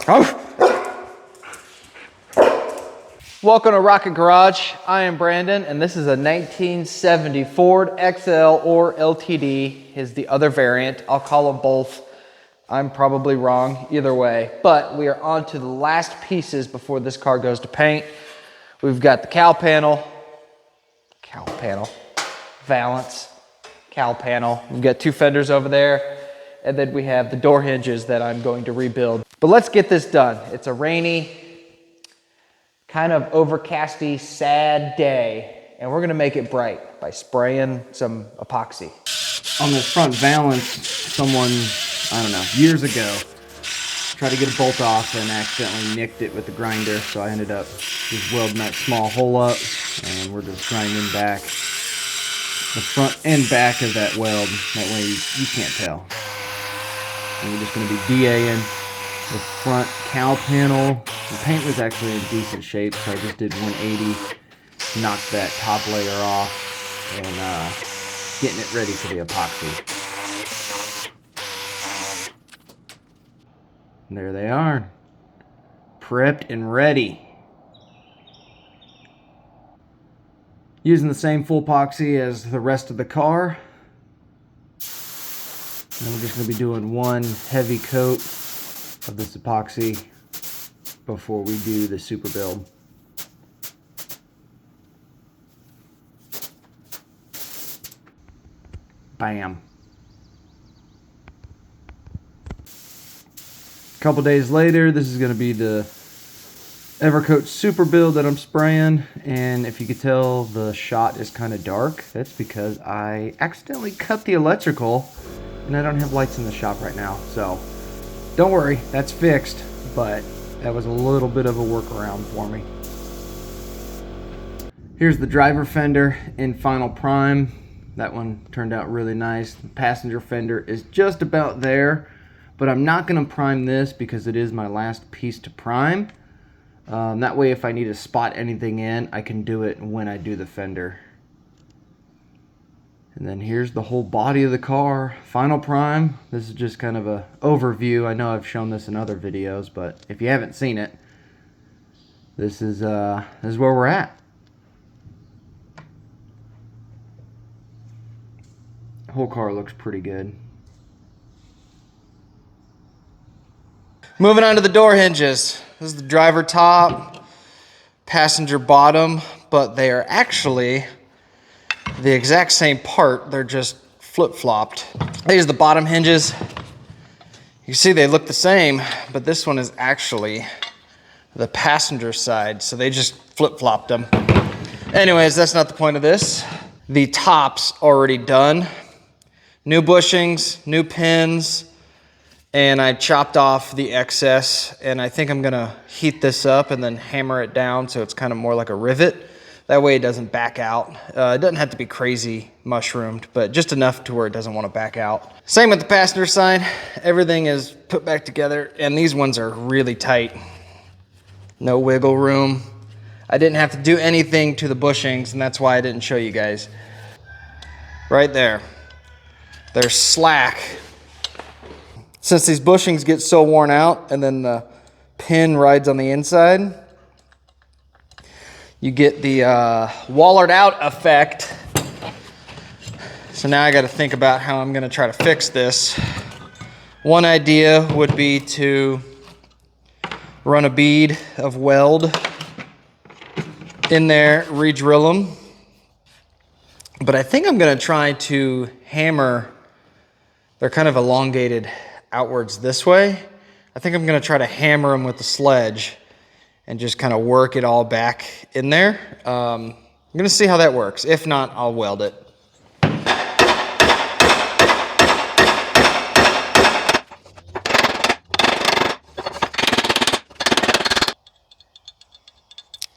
Oh. Welcome to Rockit Garage. I am Brandon, and this is a 1970 Ford XL or LTD is the other variant. I'll call them both. I'm probably wrong either way, but we are on to the last pieces before this car goes to paint. We've got the cowl panel, valance, cowl panel. We've got two fenders over there, and then we have the door hinges that I'm going to rebuild. But let's get this done. It's a rainy, kind of overcasty, sad day, and we're gonna make it bright by spraying some epoxy. On this front valance, someone, I don't know, years ago, tried to get a bolt off and accidentally nicked it with the grinder, so I ended up just welding that small hole up, and we're just grinding back the front and back of that weld. That way you can't tell. And we're just gonna be DAing the front cowl panel. The paint was actually in decent shape, so I just did 180, knocked that top layer off, and getting it ready for the epoxy. And there they are, prepped and ready. Using the same full epoxy as the rest of the car. And we're just going to be doing one heavy coat of this epoxy before we do the super build. Bam. A couple days later, this is going to be the Evercoat super build that I'm spraying, and if you could tell the shot is kind of dark, that's because I accidentally cut the electrical and I don't have lights in the shop right now, so don't worry, that's fixed, but that was a little bit of a workaround for me. Here's the driver fender in final prime. That one turned out really nice. The passenger fender is just about there, but I'm not going to prime this because it is my last piece to prime. That way if I need to spot anything in, I can do it when I do the fender. And then here's the whole body of the car, final prime. This is just kind of a overview. I know I've shown this in other videos, but if you haven't seen it, this is where we're at. The whole car looks pretty good. Moving on to the door hinges. This is the driver top, passenger bottom, but they are actually the exact same part. They're just flip-flopped. These are the bottom hinges. You see they look the same, but this one is actually the passenger side, so they just flip-flopped them. Anyways, that's not the point of this. The top's already done. New bushings, new pins, and I chopped off the excess, and I think I'm gonna heat this up and then hammer it down so it's kind of more like a rivet. That way it doesn't back out. It doesn't have to be crazy mushroomed, but just enough to where it doesn't want to back out. Same with the passenger side. Everything is put back together, and these ones are really tight. No wiggle room. I didn't have to do anything to the bushings, and that's why I didn't show you guys. Right there. They're slack. Since these bushings get so worn out and then the pin rides on the inside, you get the wallered out effect. So now I got to think about how I'm going to try to fix this. One idea would be to run a bead of weld in there, re-drill them. But I think I'm going to try to hammer. They're kind of elongated outwards this way. I think I'm going to try to hammer them with the sledge and just kind of work it all back in there. I'm going to see how that works. If not, I'll weld it. I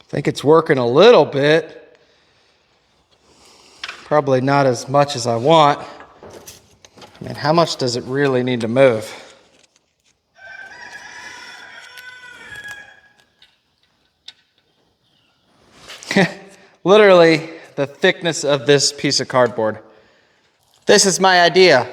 think it's working a little bit. Probably not as much as I want. I mean, how much does it really need to move? Literally the thickness of this piece of cardboard. This is my idea.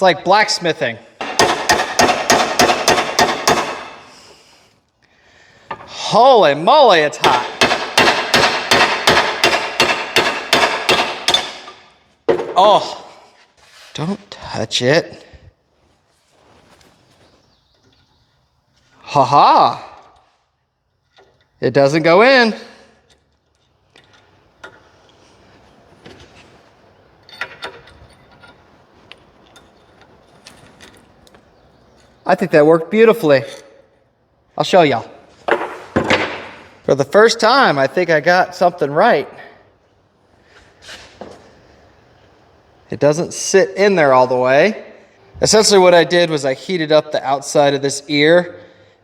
like blacksmithing. Holy moly, it's hot. Oh, don't touch it. Haha. It doesn't go in. I think that worked beautifully. I'll show y'all. For the first time, I think I got something right. It doesn't sit in there all the way. Essentially what I did was I heated up the outside of this ear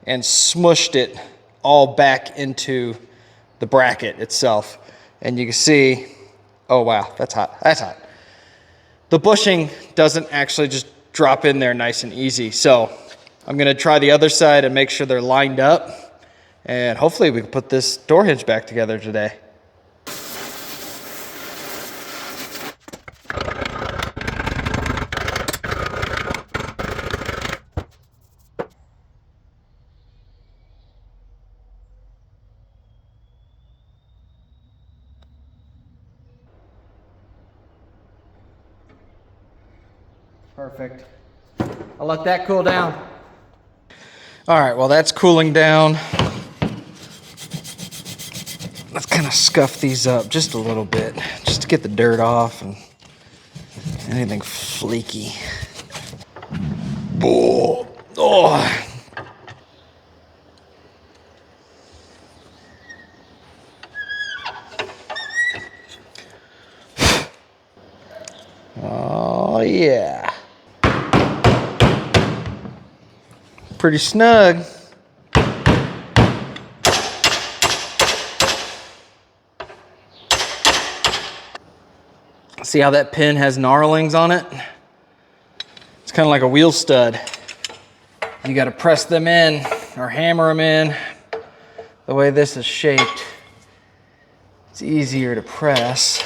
and smushed it all back into the bracket itself. And you can see, oh wow, that's hot, that's hot. The bushing doesn't actually just drop in there nice and easy. So I'm gonna try the other side and make sure they're lined up. And hopefully we can put this door hinge back together today. Perfect. I'll let that cool down. All right, well that's cooling down. Let's kind of scuff these up just a little bit, just to get the dirt off and anything flaky. Oh, oh. Oh yeah. Pretty snug. See how that pin has gnarlings on it? It's kind of like a wheel stud. You got to press them in or hammer them in. The way this is shaped, it's easier to press.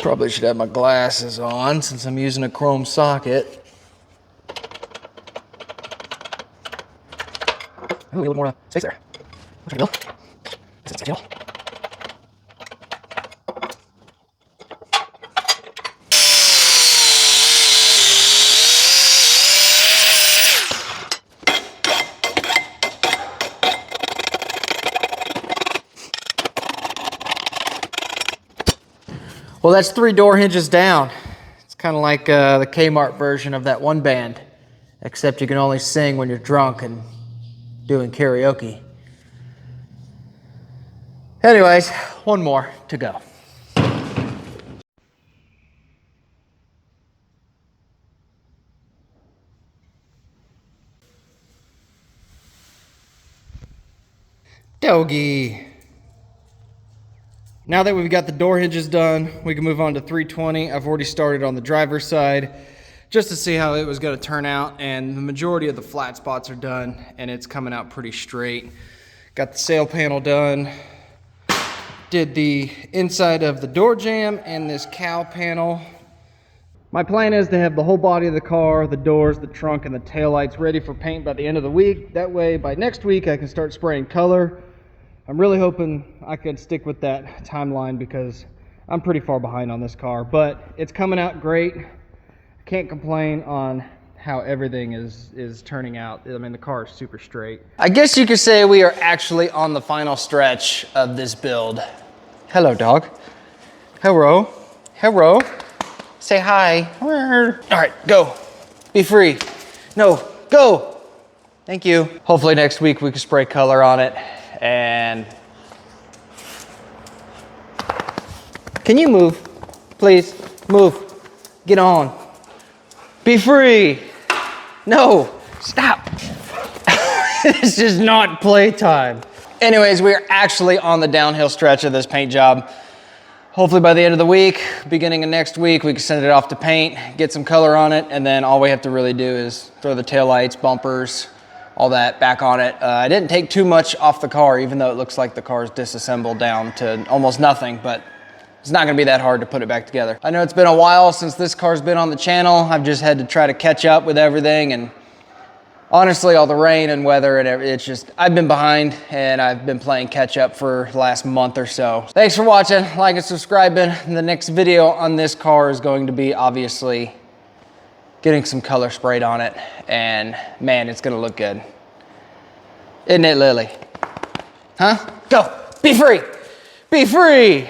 Probably should have my glasses on since I'm using a chrome socket. Ooh, a little more space there. Looks like a That's ideal. Well, that's 3 door hinges down. It's kind of like the Kmart version of that one band, except you can only sing when you're drunk and doing karaoke. Anyways, one more to go. Doggy. Now that we've got the door hinges done, we can move on to 320. I've already started on the driver's side just to see how it was going to turn out, and the majority of the flat spots are done and it's coming out pretty straight. Got the sail panel done, did the inside of the door jamb and this cowl panel. My plan is to have the whole body of the car, the doors, the trunk, and the taillights ready for paint by the end of the week. That way by next week I can start spraying color. I'm really hoping I can stick with that timeline because I'm pretty far behind on this car, but it's coming out great. Can't complain on how everything is turning out. I mean, the car is super straight. I guess you could say we are actually on the final stretch of this build. Hello, dog. Hello. Hello. Say hi. All right, go. Be free. No, go. Thank you. Hopefully next week we can spray color on it. And can you move? Please, move. Get on. Be free. No, stop. This is not playtime. Anyways, we're actually on the downhill stretch of this paint job. Hopefully by the end of the week, beginning of next week, we can send it off to paint, get some color on it, and then all we have to really do is throw the taillights, bumpers, all that back on it. I didn't take too much off the car, even though it looks like the car is disassembled down to almost nothing, but It's not gonna be that hard to put it back together. I know it's been a while since this car's been on the channel. I've just had to try to catch up with everything, and honestly, all the rain and weather and it's just, I've been behind and I've been playing catch up for the last month or so. Thanks for watching, like and subscribing. The next video on this car is going to be obviously getting some color sprayed on it, and man, it's gonna look good. Isn't it, Lily? Huh? Go, be free, be free.